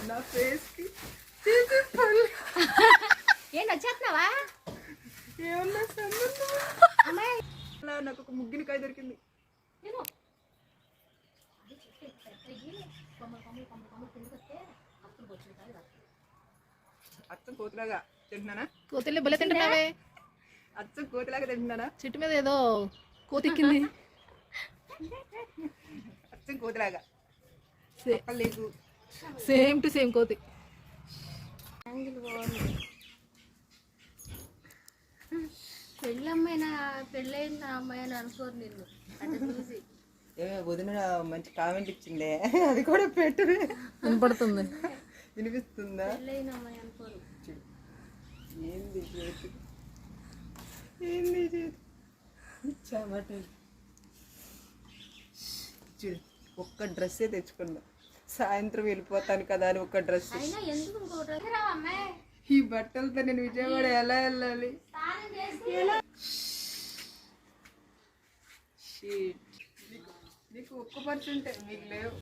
నా ఫేస్ కి ఏంటి వచ్చేస్తున్నావా? ఏమన్నా నాకు ఒక ముగ్గుని కాయ దొరికింది. అచ్చం కోతిలాగా తింటున్నానా? కోతిల్ని బలి తింటున్నావే. అచ్చం కోతిలాగా తింటున్నానా? చెట్టు మీద ఏదో కోతిక్కింది. అచ్చం కోతిలాగా లేదు. సేమ్ టు సేమ్ కోతి. పెళ్ళమ్మాయినా పెళ్ళైన అమ్మాయి అని అనుకోరు నిన్ను అంటే చూసి. వదిన మంచి కామెంట్ ఇచ్చిందే, అది కూడా పెట్టు. వినపడుతుంది, వినిపిస్తుందా? పెళ్ళైన అమ్మాయి అనుకోరు. ఏంది చేతి, ఏంది చేతి చూడు. ఒక్క డ్రెస్సే తెచ్చుకున్నా, సాయంత్రం వెళ్ళిపోతాను కదా అని ఒక్క డ్రెస్. అయినా ఎందుకు ఇంకో డ్రెస్ అమ్మాయి? ఈ బట్టలతో నేను విజయవాడ ఎలా వెళ్ళాలి? నీకు ఒక్క పర్సెంటే, మీకు లేవు.